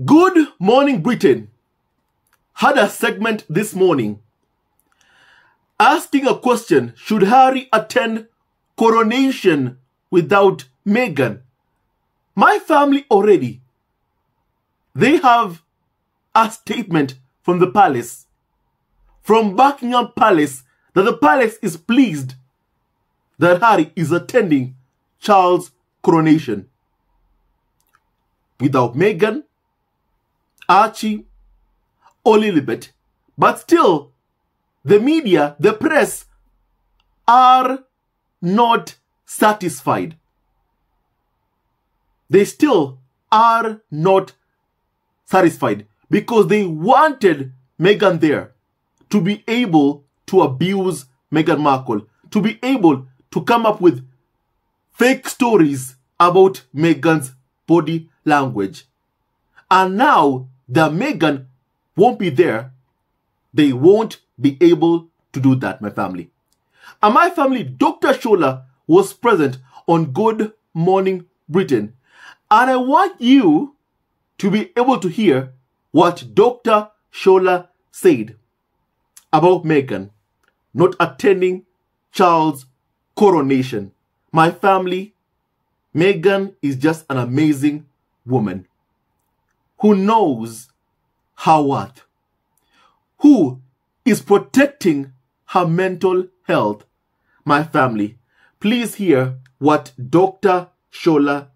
Good Morning Britain had a segment this morning asking a question: should Harry attend coronation without Meghan? My family already, they have a statement from the palace, from Buckingham Palace, that the palace is pleased that Harry is attending Charles' coronation without Meghan, Archie, or Lilibet. But still, the media, the press, are not satisfied. They still are not satisfied because they wanted Meghan there to be able to abuse Meghan Markle, to be able to come up with fake stories about Meghan's body language. And now that Meghan won't be there, they won't be able to do that, my family. And my family, Dr. Shola, was present on Good Morning Britain. And I want you to be able to hear what Dr. Shola said about Meghan not attending Charles' coronation. My family, Meghan is just an amazing woman who knows her worth, who is protecting her mental health. My family, please hear what Dr. Shola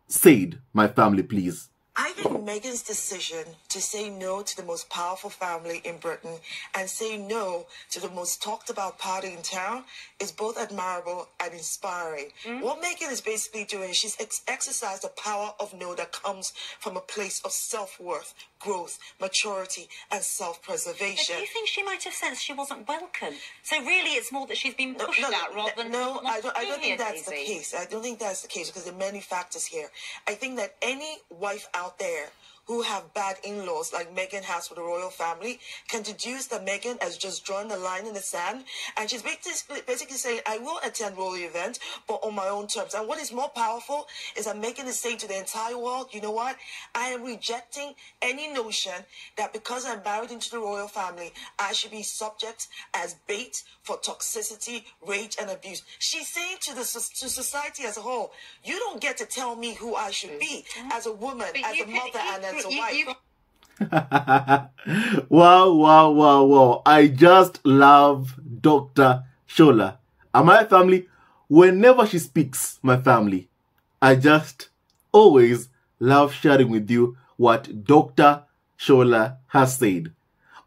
said. My family, please. I think Meghan's decision to say no to the most powerful family in Britain and say no to the most talked about party in town is both admirable and inspiring. What Meghan is basically doing, she's exercised the power of no that comes from a place of self-worth, growth, maturity, and self-preservation. Do you think she might have sensed she wasn't welcome? So really it's more that she's been pushed out rather than... No, I don't think that's the case. I don't think that's the case because there are many factors here. I think that any wife out there who have bad in-laws like Meghan has for the royal family can deduce that Meghan has just drawn the line in the sand, and she's basically saying, I will attend royal events, but on my own terms. And what is more powerful is that Meghan is saying to the entire world, you know what? I am rejecting any notion that because I'm married into the royal family, I should be subject as bait for toxicity, rage, and abuse. She's saying to society as a whole, you don't get to tell me who I should be as a woman, as a mother, and as a wife. Wow. I just love Dr. Shola. And my family, whenever she speaks, my family, I just always love sharing with you what Dr. Shola has said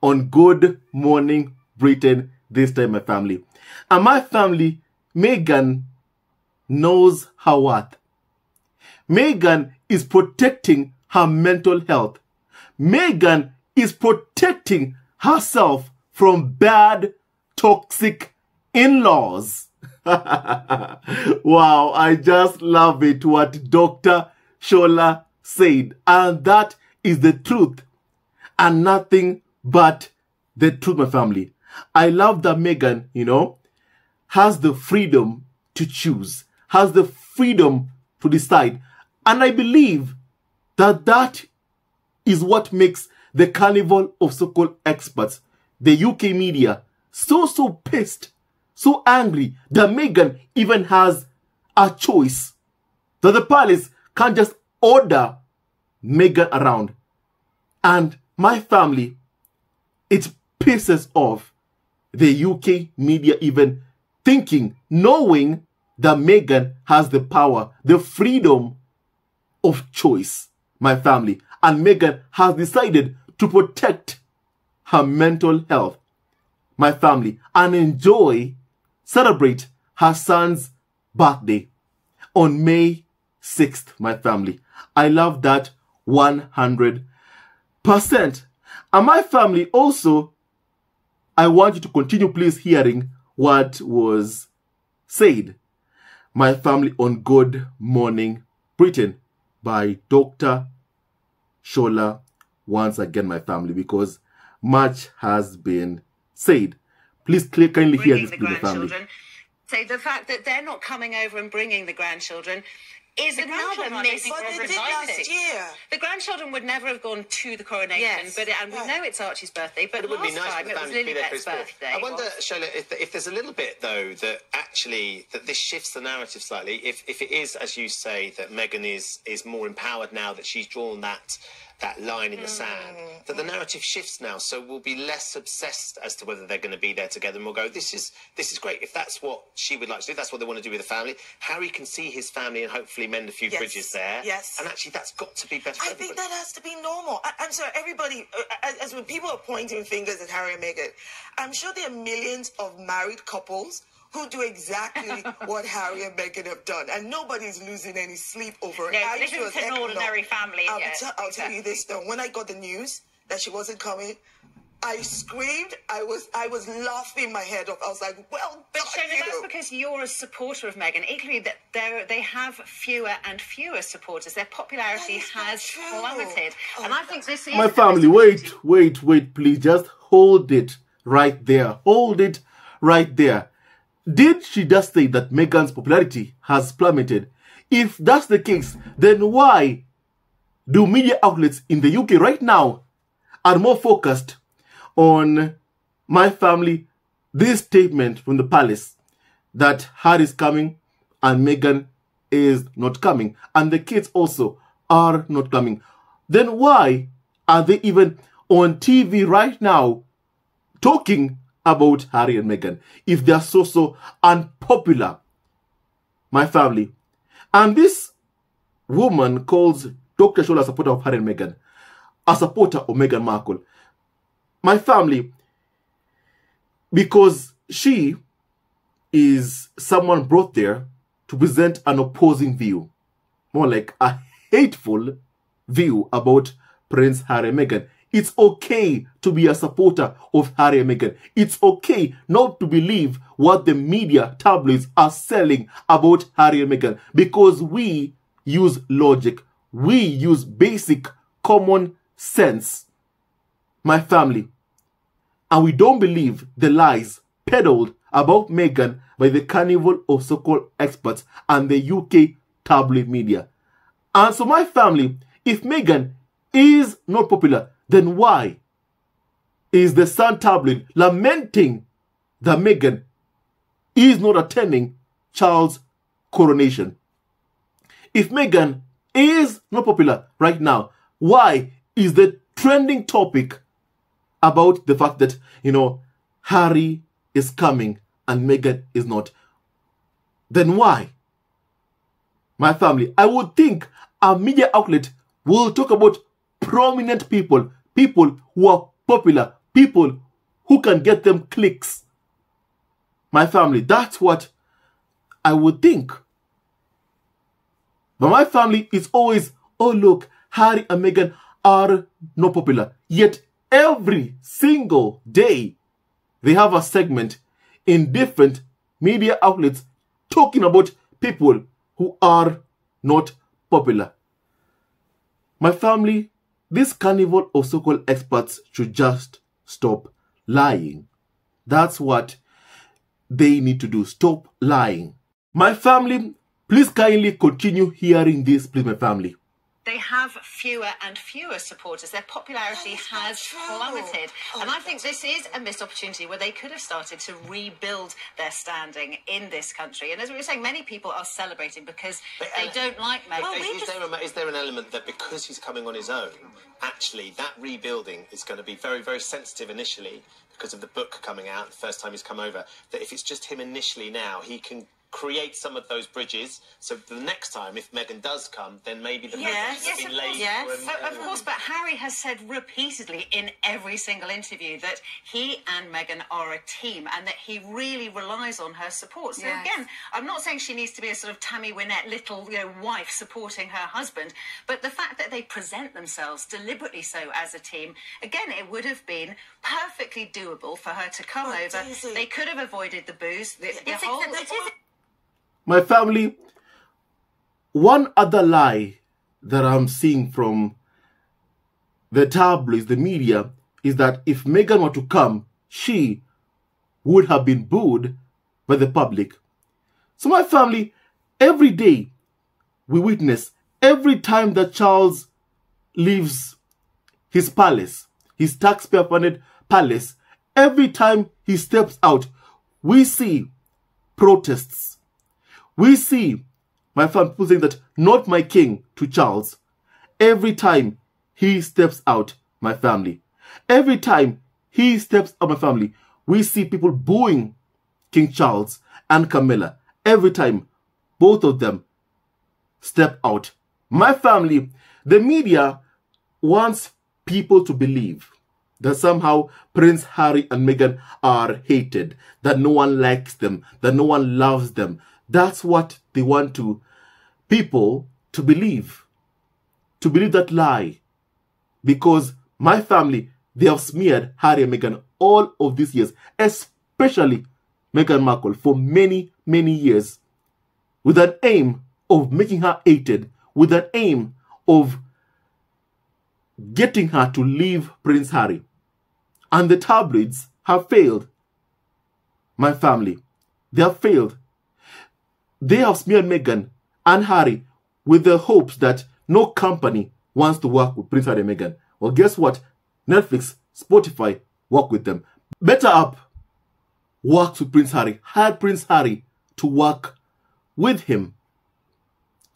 on Good Morning Britain this time, my family. And my family, Meghan knows her worth. Meghan is protecting her mental health. Meghan is protecting herself from bad, toxic in-laws. Wow, I just love it what Dr. Shola said. And that is the truth and nothing but the truth, my family. I love that Meghan, has the freedom to choose, has the freedom to decide. And I believe that that is what makes the carnival of so-called experts, the UK media, so pissed, so angry that Meghan even has a choice. That the palace can't just order Meghan around. And my family, it pisses off the UK media even thinking, knowing that Meghan has the power, the freedom of choice, my family. And Meghan has decided to protect her mental health, my family, and celebrate her son's birthday on May 6th, my family. I love that 100%. And my family also, I want you to continue please hearing what was said, my family, on Good Morning Britain by Dr. Shola once again, my family, because much has been said. Please kindly hear this, please, my family. So the fact that they're not coming over and bringing the grandchildren is The another grandchildren, I don't miss think, But were they did last invited. year. The grandchildren would never have gone to the coronation, Yes. and we know it's Archie's birthday, but It would be last nice time for the it was family to be there for his Lilibet's birthday. birthday. I wonder, Shola, if there's a little bit, though, that actually that this shifts the narrative slightly. If it is, as you say, that Meghan is more empowered now that she's drawn that line in the sand, that the narrative shifts now. So we'll be less obsessed as to whether they're going to be there together, and we'll go, this is great. If that's what she would like to do, that's what they want to do with the family. Harry can see his family and hopefully mend a few bridges there. Yes. And actually, that's got to be better for I everybody. think that has to be normal. I'm sorry, everybody, as when people are pointing fingers at Harry and Meghan, I'm sure there are millions of married couples who do exactly what Harry and Meghan have done, and nobody's losing any sleep over it. No, I this sure is as an heck ordinary not. family. I'll tell you this though. When I got the news that she wasn't coming, I screamed. I was laughing my head off. I was like, well, But done, Shola, you that's know. because you're a supporter of Meghan. Equally, that they have fewer and fewer supporters. Their popularity That is not has true. plummeted. Oh, and I think this is... My family, wait, please, just hold it right there. Hold it right there. Did she just say that Meghan's popularity has plummeted? If that's the case, then why do media outlets in the UK right now are more focused on my family, this statement from the palace that Harry is coming and Meghan is not coming, and the kids also are not coming? Then why are they even on TV right now talking about Harry and Meghan if they are so unpopular? My family. And this woman calls Dr. Shola a supporter of Harry and Meghan, a supporter of Meghan Markle. My family, because she is someone brought there to present an opposing view, more like a hateful view about Prince Harry and Meghan. It's okay to be a supporter of Harry and Meghan. It's okay not to believe what the media tabloids are selling about Harry and Meghan, because we use logic. We use basic common sense, my family. And we don't believe the lies peddled about Meghan by the carnival of so-called experts and the UK tabloid media. And so my family, if Meghan is not popular, then why is the Sun tabloid lamenting that Meghan is not attending Charles' coronation? If Meghan is not popular right now, why is the trending topic about the fact that, Harry is coming and Meghan is not? Then why? My family, I would think a media outlet will talk about prominent people, people who are popular, people who can get them clicks. My family, that's what I would think. But my family is always, oh look, Harry and Meghan are not popular. Yet every single day, they have a segment in different media outlets talking about people who are not popular. My family, this carnival of so-called experts should just stop lying. That's what they need to do. Stop lying. My family, please kindly continue hearing this, please, my family. They have fewer and fewer supporters. Their popularity has plummeted. And I think this is a missed opportunity where they could have started to rebuild their standing in this country. And as we were saying, many people are celebrating because they don't like Meghan. Is there an element that because he's coming on his own, actually that rebuilding is going to be very, very sensitive initially because of the book coming out, the first time he's come over, that if it's just him initially now, he can create some of those bridges, so the next time, if Meghan does come, then maybe the bridges have been laid. Of course, but Harry has said repeatedly in every single interview that he and Meghan are a team and that he really relies on her support. So again, I'm not saying she needs to be a sort of Tammy Wynette little wife supporting her husband, but the fact that they present themselves deliberately so as a team, again, it would have been perfectly doable for her to come over. They could have avoided the booze. My family, one other lie that I'm seeing from the tabloids, the media, is that if Meghan were to come, she would have been booed by the public. So my family, every day, we witness every time that Charles leaves his palace, his taxpayer-funded palace, every time he steps out, we see protests. We see my family people saying that, not my king, to Charles. Every time he steps out, my family. Every time he steps out, my family, we see people booing King Charles and Camilla. Every time both of them step out. My family, the media wants people to believe that somehow Prince Harry and Meghan are hated, that no one likes them, that no one loves them. That's what they want people to believe that lie. Because my family, they have smeared Harry and Meghan all of these years, especially Meghan Markle, for many, many years, with an aim of making her hated, with an aim of getting her to leave Prince Harry. And the tabloids have failed. My family, they have failed. They have smeared Meghan and Harry with the hopes that no company wants to work with Prince Harry and Meghan. Well, guess what? Netflix, Spotify work with them. Better Up works with Prince Harry, hired Prince Harry to work with him.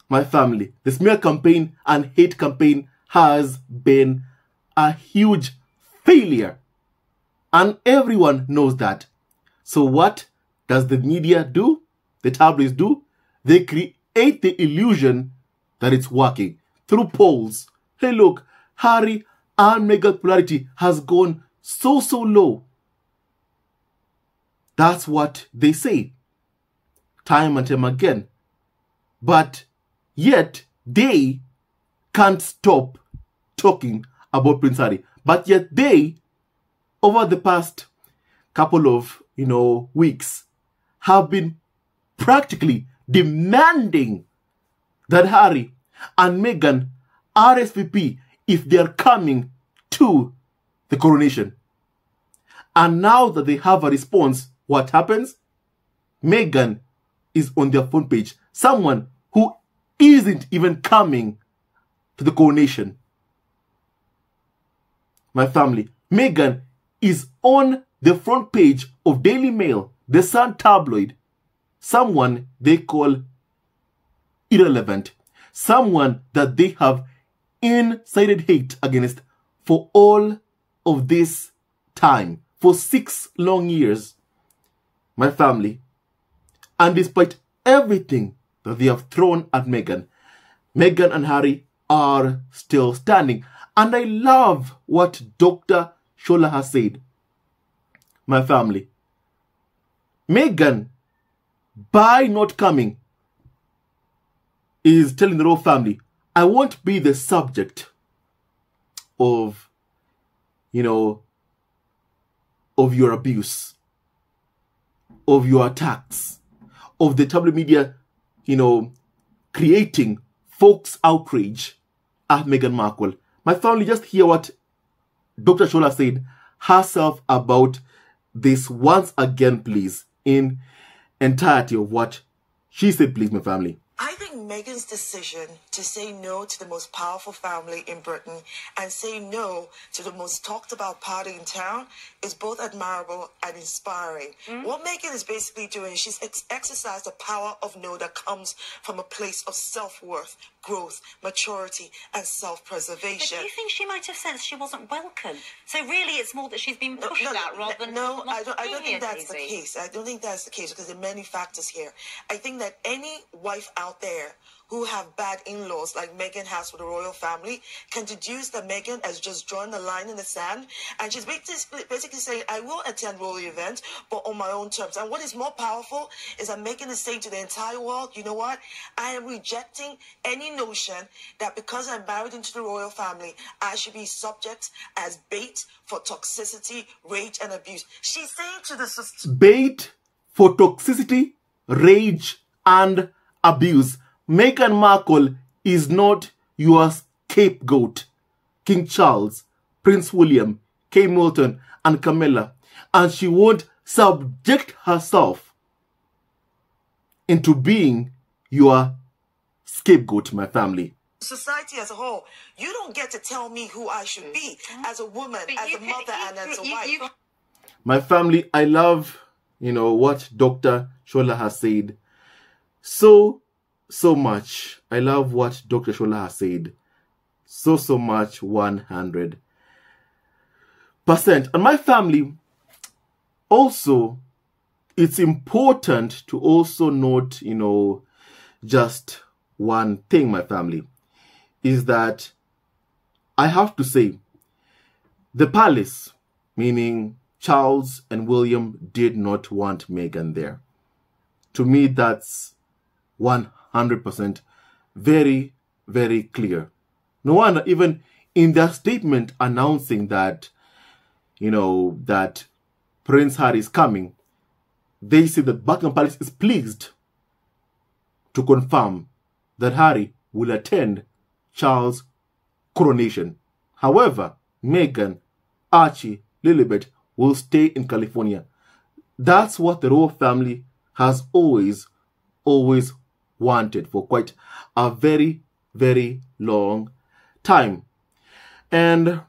My family, the smear campaign and hate campaign has been a huge failure. And everyone knows that. So what does the media do? The tabloids do? They create the illusion that it's working through polls. Hey, look, Harry and Meghan's popularity has gone so low. That's what they say time and time again. But yet they can't stop talking about Prince Harry. But yet they, over the past couple of, weeks, have been practically demanding that Harry and Meghan RSVP if they are coming to the coronation. And now that they have a response, what happens? Meghan is on their front page. Someone who isn't even coming to the coronation. My family, Meghan is on the front page of Daily Mail, the Sun tabloid. Someone they call irrelevant. Someone that they have incited hate against for all of this time. For 6 long years. My family. And despite everything that they have thrown at Meghan, Meghan and Harry are still standing. And I love what Dr. Shola has said. My family. Meghan, by not coming, is telling the royal family, I won't be the subject of, of your abuse, of your attacks, of the tabloid media, creating folks' outrage at Meghan Markle. My family, just hear what Dr. Shola said herself about this once again, please, in entirety of what she said, please, my family. I think Meghan's decision to say no to the most powerful family in Britain and say no to the most talked about party in town is both admirable and inspiring. What Meghan is basically doing, she's exercised the power of no that comes from a place of self-worth, growth, maturity, and self-preservation. But do you think she might have sensed she wasn't welcome? So really it's more that she's been pushed out rather than... No, I don't think that's the case. I don't think that's the case because there are many factors here. I think that any wife out there who have bad in-laws like Meghan has with the royal family can deduce that Meghan has just drawn the line in the sand, and she's basically saying, I will attend royal events, but on my own terms. And what is more powerful is that Meghan is saying to the entire world, you know what? I am rejecting any notion that because I'm married into the royal family, I should be subject as bait for toxicity, rage, and abuse. She's saying to the sister, bait for toxicity, rage, and abuse. Meghan Markle is not your scapegoat. King Charles, Prince William, Kate Middleton, and Camilla. And she won't subject herself into being your scapegoat, my family. Society as a whole, you don't get to tell me who I should be as a woman, as a mother, and as a wife. My family, I love, what Dr. Shola has said so much. I love what Dr. Shola has said so much, 100%. And my family, also, it's important to also note, just one thing, my family, is that I have to say the palace, meaning Charles and William, did not want Meghan there. To me, that's 100% very, very clear. No wonder, even in their statement announcing that, that Prince Harry is coming, they say that Buckingham Palace is pleased to confirm that Harry will attend Charles' coronation. However, Meghan, Archie, Lilibet will stay in California. That's what the royal family has always wanted for quite a very, very long time. And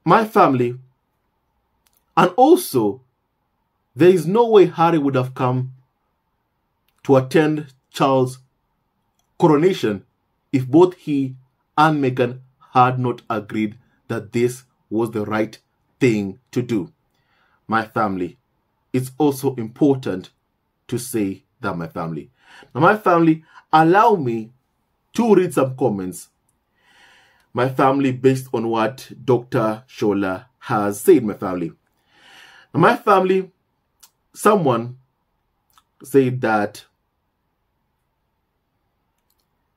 my family, and also, there is no way Harry would have come to attend Charles' coronation if both he and Meghan had not agreed that this was the right thing to do. My family, it's also important to say that, my family. Now, my family, allow me to read some comments, my family, based on what Dr. Shola has said, my family. Now, my family, someone said that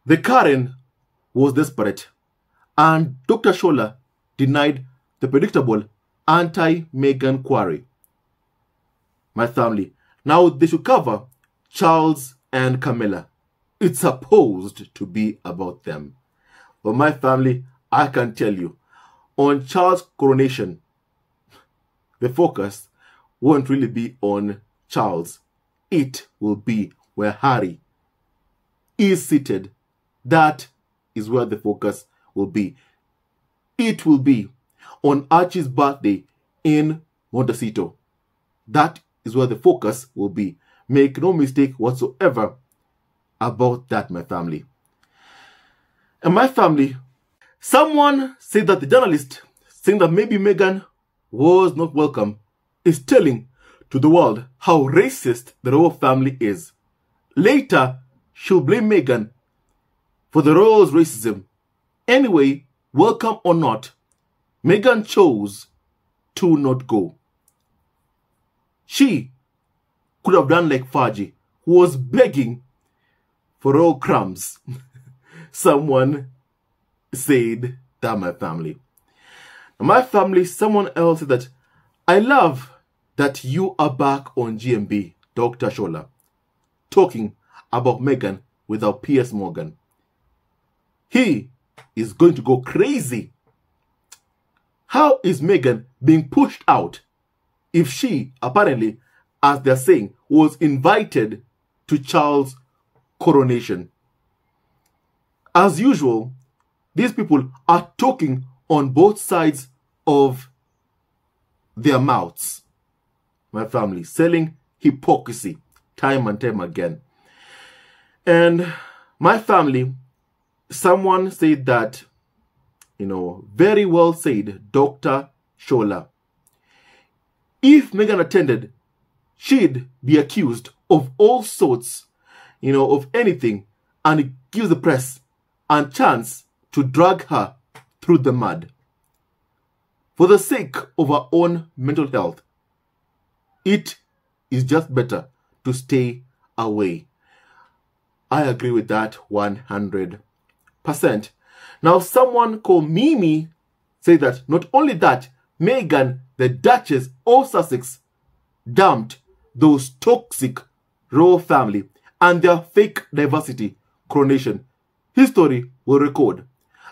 the Karen was desperate, and Dr. Shola denied the predictable anti-Meghan quarry. My family, now they should cover Charles and Camilla. It's supposed to be about them. But my family, I can tell you, on Charles' coronation, the focus won't really be on Charles. It will be where Harry is seated. That is where the focus will be. It will be on Archie's birthday in Montecito. That is where the focus will be. Make no mistake whatsoever about that, my family. And my family, someone said that the journalist saying that maybe Meghan was not welcome is telling to the world how racist the royal family is. Later, she'll blame Meghan for the royals' racism. Anyway, welcome or not, Meghan chose to not go. She could have done like Faji, who was begging for royal crumbs. Someone said that, my family. My family, someone else said that, I love that you are back on GMB, Dr. Shola, talking about Meghan without Piers Morgan. He is going to go crazy. How is Meghan being pushed out if she, apparently, as they're saying, was invited to Charles' coronation? As usual, these people are talking on both sides of their mouths. My family, selling hypocrisy time and time again. And my family, someone said that, very well said, Dr. Shola. If Meghan attended, she'd be accused of all sorts, of anything, and it gives the press a chance to drag her through the mud. For the sake of her own mental health, it is just better to stay away. I agree with that 100%. Now, someone called Mimi said that not only that, Meghan, the Duchess of Sussex, dumped those toxic royal family and their fake diversity coronation. History will record.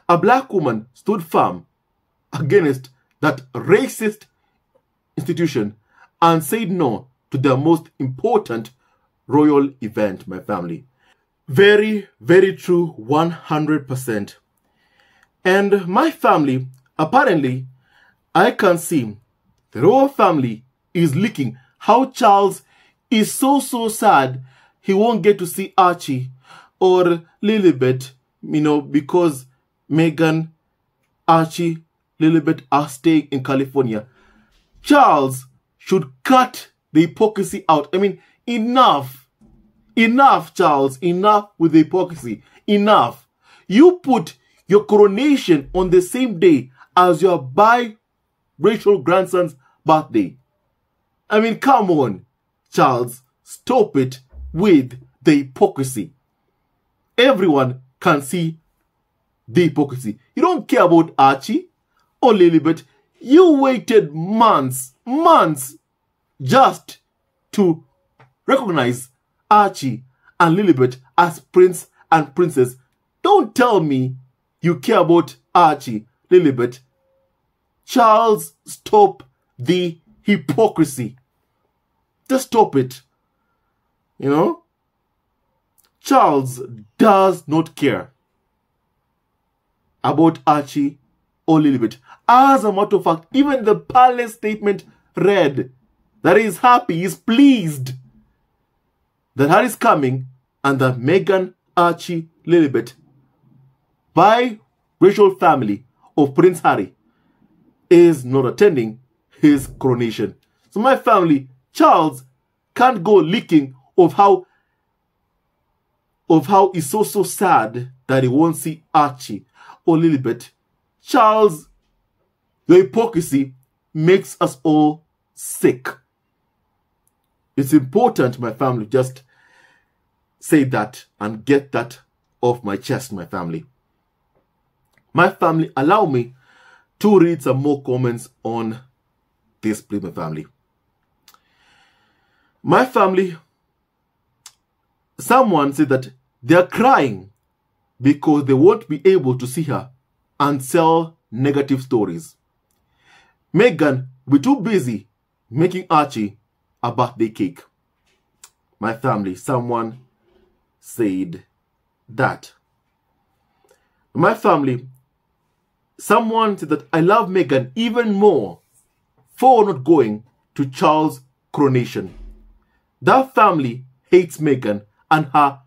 A black woman stood firm against that racist institution and said no to their most important royal event, my family. Very, very true, 100%. And my family, apparently, I can see the royal family is leaking how Charles is so sad he won't get to see Archie or Lilibet, because Meghan, Archie, Lilibet are staying in California. Charles should cut the hypocrisy out. I mean, enough. Enough, Charles. Enough with the hypocrisy. Enough. You put your coronation on the same day as your biracial grandson's birthday. I mean, come on, Charles. Stop it with the hypocrisy. Everyone can see the hypocrisy. You don't care about Archie or Lilibet. You waited months just to recognize Archie and Lilibet as prince and princess. Don't tell me you care about Archie, Lilibet. Charles, stop the hypocrisy. Just stop it. Charles does not care about Archie or Lilibet. As a matter of fact, even the palace statement read that he is happy, he is pleased that Harry is coming and that Meghan, Archie, Lilibet, biracial family of Prince Harry, is not attending his coronation. So my family, Charles, can't go leaking of how he's so sad that he won't see Archie or Lilibet. Charles, the hypocrisy makes us all sick. It's important, my family, just say that and get that off my chest, my family. My family, allow me to read some more comments on this, please, my family. My family, someone said that they're crying because they won't be able to see her and sell negative stories. Meghan will be too busy making Archie a birthday cake. My family, someone said that. My family, someone said that I love Meghan even more for not going to Charles' coronation. That family hates Meghan and her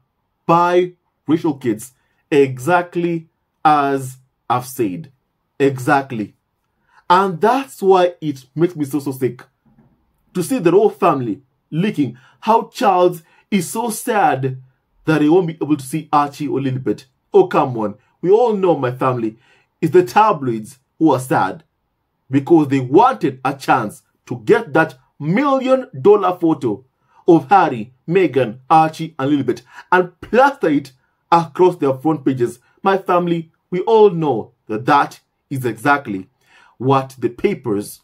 biracial kids exactly as I've said. Exactly. And that's why it makes me so sick to see the whole family leaking how Charles is so sad that he won't be able to see Archie or Lilibet. Oh, come on. We all know, my family, it's the tabloids who are sad because they wanted a chance to get that $1 million photo of Harry, Meghan, Archie, and Lilibet and plaster it across their front pages. My family, we all know that that is exactly what the papers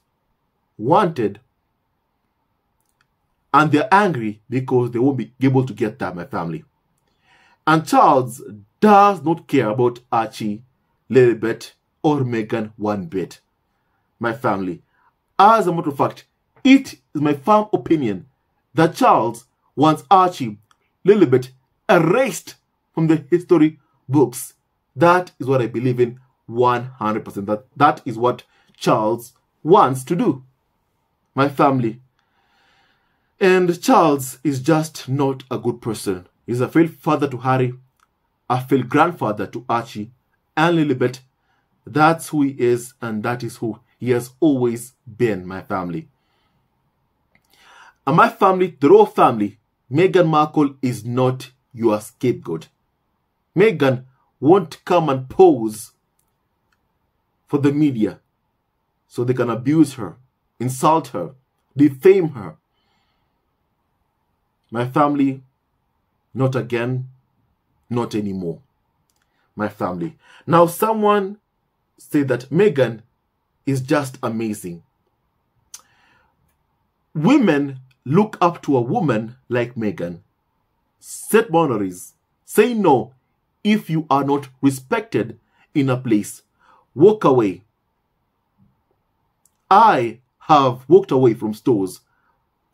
wanted, and they're angry because they won't be able to get that, my family. And Charles does not care about Archie, Lilibet, or Meghan one bit, my family. As a matter of fact, it is my firm opinion that Charles wants Archie, Lilibet erased from the history books. That is what I believe in 100%. That is what Charles wants to do, my family. And Charles is just not a good person. He's a failed father to Harry, a failed grandfather to Archie and Lilibet. That's who he is, and that is who he has always been, my family. And my family, the royal family, Meghan Markle is not your scapegoat. Meghan won't come and pose for the media so they can abuse her, insult her, defame her. My family, not again, not anymore. My family. Now, someone said that Meghan is just amazing. Women look up to a woman like Meghan. Set boundaries. Say no if you are not respected in a place. Walk away. I have walked away from stores,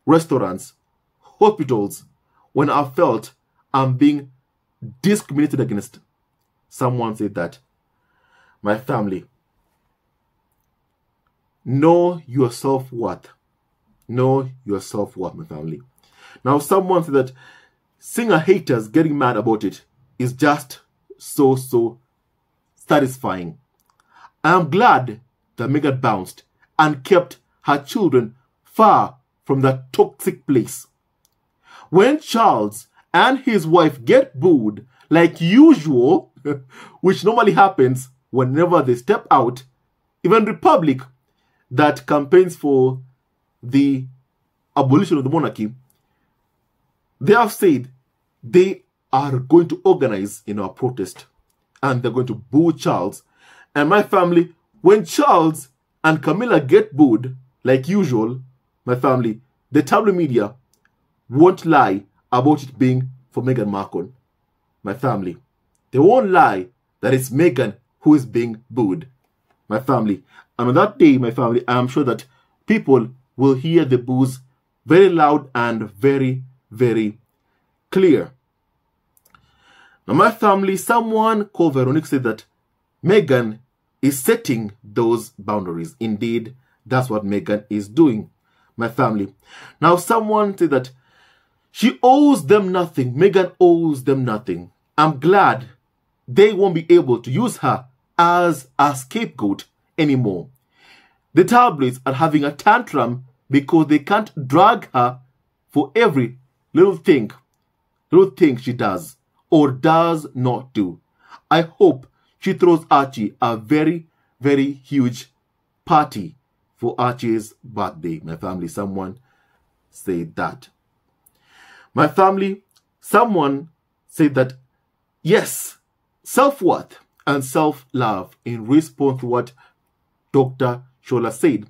restaurants, hospitals when I felt I'm being discriminated against. Someone said that. My family, know your self-worth. Know your self-worth, my family. Now, someone said that seeing her haters getting mad about it is just so satisfying. I am glad that Meghan bounced and kept her children far from that toxic place. When Charles and his wife get booed like usual, which normally happens whenever they step out, even Republic that campaigns for the abolition of the monarchy, they have said they are going to organize in our protest and they're going to boo Charles. And my family, when Charles and Camilla get booed like usual, my family, the tabloid media won't lie about it being for Meghan Markle. My family, they won't lie that it's Meghan who is being booed. My family. And on that day, my family, I am sure that people will hear the boos very loud and very, very clear. Now, my family, someone called Veronique said that Meghan is setting those boundaries. Indeed, that's what Meghan is doing, my family. Now, someone said that she owes them nothing. Meghan owes them nothing. I'm glad they won't be able to use her as a scapegoat anymore. The tabloids are having a tantrum because they can't drag her for every little thing she does or does not do. I hope she throws Archie a very, very huge party for Archie's birthday. My family, someone said that. My family, someone said that, yes, self-worth and self-love in response to what Dr. Shola said.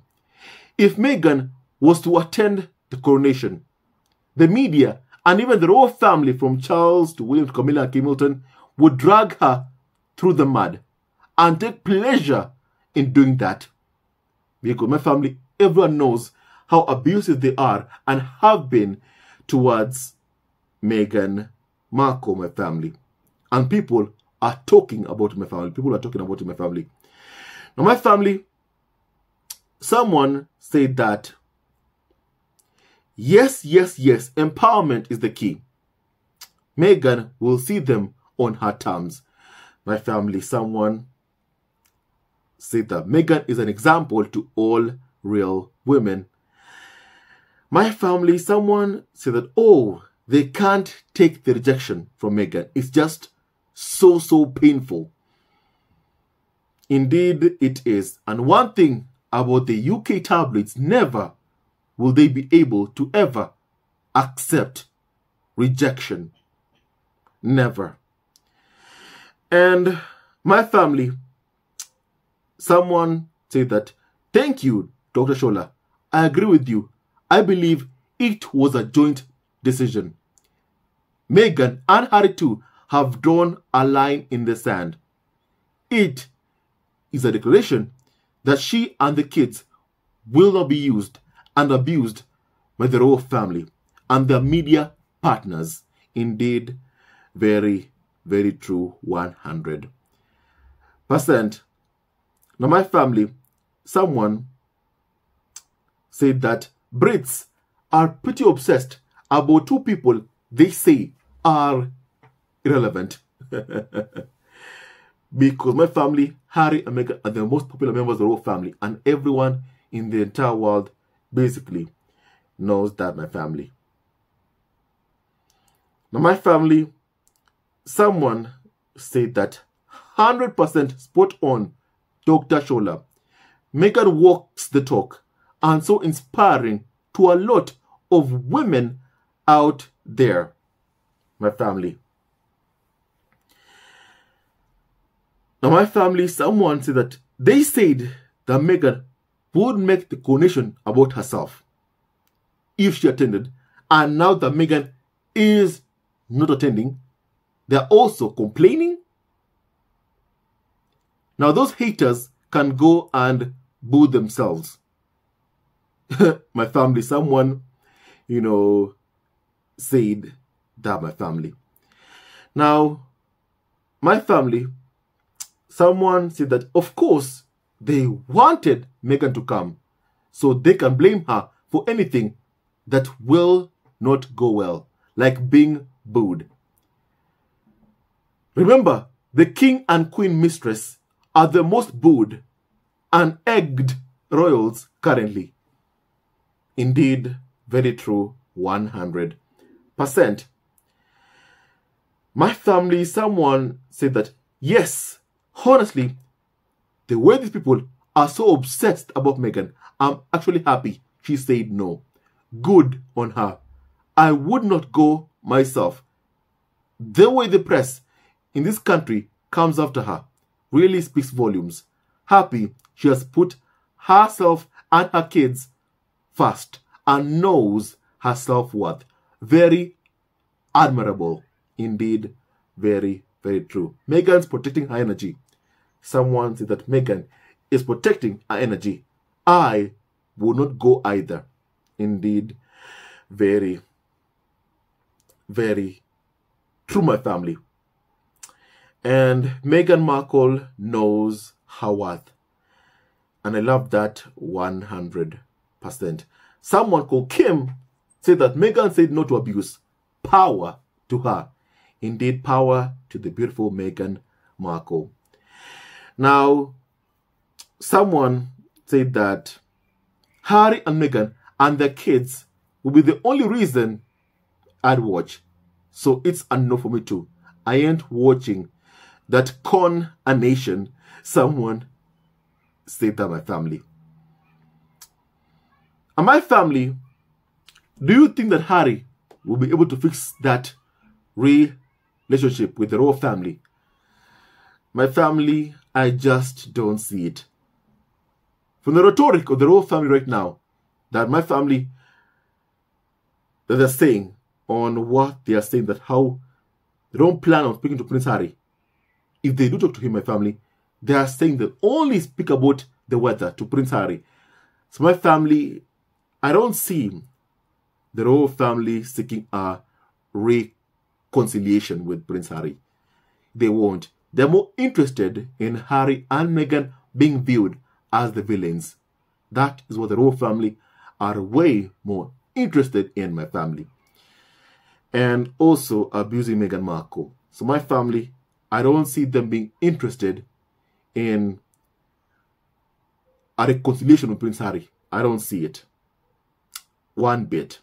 If Meghan was to attend the coronation, the media and even the royal family from Charles to William to Camilla and Hamilton would drag her through the mud and take pleasure in doing that. Because my family, everyone knows how abusive they are and have been towards Meghan Markle, my family. And people are talking about my family. People are talking about my family. Now, my family, someone said that, yes, empowerment is the key. Meghan will see them on her terms. My family, someone said that Meghan is an example to all real women. My family, someone said that, oh, they can't take the rejection from Meghan. It's just so painful. Indeed, it is. And one thing about the UK tabloids, never will they be able to ever accept rejection. Never. And my family, someone said that, thank you, Dr. Shola. I agree with you. I believe it was a joint decision. Meghan and Harry too have drawn a line in the sand. It is a declaration that she and the kids will not be used and abused by the royal family and their media partners. Indeed, very, very true, 100%. Now, my family, someone said that Brits are pretty obsessed about two people they say are irrelevant. Because my family, Harry and Meghan, are the most popular members of the royal family, and everyone in the entire world basically knows that, my family. Now, my family, someone said that 100% spot on, Dr. Shola. Meghan walks the talk and so inspiring to a lot of women out there, my family. Now, my family, someone said that they said that Meghan would make the coronation about herself if she attended, and now that Meghan is not attending, they're also complaining. Now, those haters can go and boo themselves. My family, someone, said that, my family. Now, my family, someone said that, of course, they wanted Meghan to come so they can blame her for anything that will not go well, like being booed. Remember, the king and queen mistress are the most booed and egged royals currently. Indeed, very true, 100%. My family, someone said that, yes, honestly, the way these people are so obsessed about Meghan, I'm actually happy she said no. Good on her. I would not go myself. The way the press in this country comes after her really speaks volumes. Happy she has put herself and her kids first and knows her self-worth. Very admirable. Indeed, very, very true. Meghan's protecting her energy. Someone said that Meghan is protecting her energy. I would not go either. Indeed, very, very true, my family. And Meghan Markle knows her worth. And I love that 100%. Someone called Kim said that Meghan said no to abuse. Power to her. Indeed, power to the beautiful Meghan Markle. Now, someone said that Harry and Meghan and their kids will be the only reason I'd watch. So it's a no for me too. I ain't watching that Coronation. Someone said that, my family. And my family, do you think that Harry will be able to fix that relationship with the royal family? My family, I just don't see it. From the rhetoric of the royal family right now, that my family, that they're saying on what they are saying, that how they don't plan on speaking to Prince Harry. If they do talk to him, my family, they are saying they only speak about the weather to Prince Harry. So my family, I don't see the royal family seeking a reconciliation with Prince Harry. They won't. They're more interested in Harry and Meghan being viewed as the villains. That is what the royal family are way more interested in, my family. And also abusing Meghan Markle. So my family, I don't see them being interested in a reconciliation with Prince Harry. I don't see it. One bit.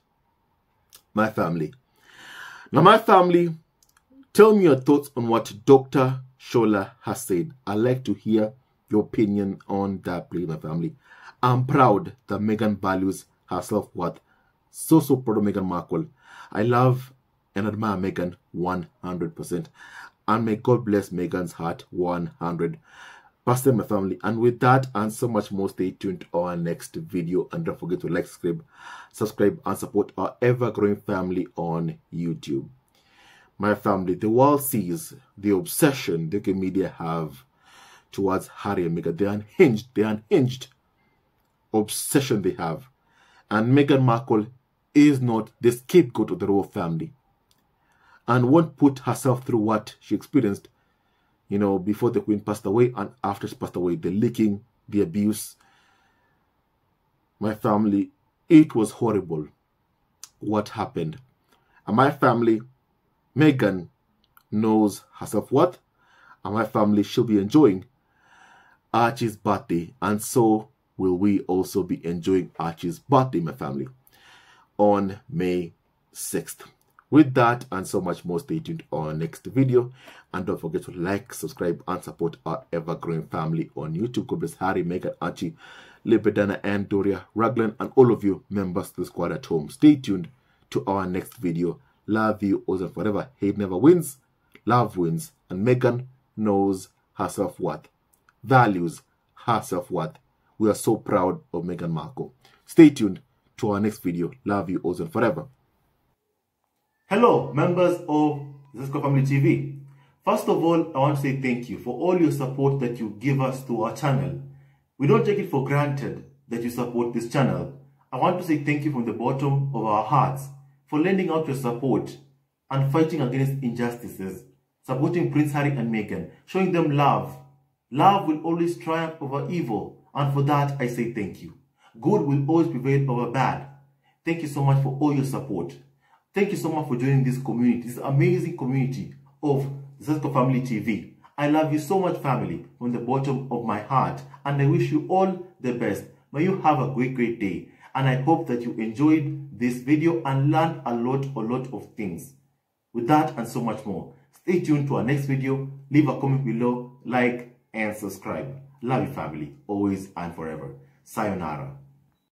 My family. Now my family, tell me your thoughts on what Dr. Shola has said. I'd like to hear your opinion on that, please, my family. I'm proud that Meghan values her self-worth. So proud of Meghan Markle. I love and admire Meghan 100%. And may God bless Meghan's heart 100%, my family. And with that and so much more, stay tuned to our next video. And don't forget to like, subscribe and support our ever-growing family on YouTube. My family, the world sees the obsession the media have towards Harry and Meghan. The unhinged obsession they have. And Meghan Markle is not the scapegoat of the royal family. And won't put herself through what she experienced, you know, before the Queen passed away and after she passed away. The leaking, the abuse. My family, it was horrible what happened. And my family, Meghan knows her self-worth. And my family, she'll be enjoying Archie's birthday. And so will we also be enjoying Archie's birthday, my family, on May 6th. With that and so much more, stay tuned to our next video. And don't forget to like, subscribe, and support our ever-growing family on YouTube. God bless Harry, Meghan, Archie, Libedana, and Doria, Raglan, and all of you members of the squad at home. Stay tuned to our next video. Love you always and forever. Hate never wins. Love wins. And Meghan knows her self-worth. Values her self-worth. We are so proud of Meghan Markle. Stay tuned to our next video. Love you always and forever. Hello, members of Zesco Family TV. First of all, I want to say thank you for all your support that you give us to our channel. We don't take it for granted that you support this channel. I want to say thank you from the bottom of our hearts for lending out your support and fighting against injustices supporting Prince Harry and Meghan, showing them love. Love will always triumph over evil, and for that I say thank you. Good will always prevail over bad. Thank you so much for all your support. Thank you so much for joining this community, this amazing community of Zesco Family TV. I love you so much, family, from the bottom of my heart, and I wish you all the best. May you have a great day, and I hope that you enjoyed this video and learned a lot of things. With that and so much more, stay tuned to our next video. Leave a comment below, like and subscribe. Love you, family, always and forever. Sayonara.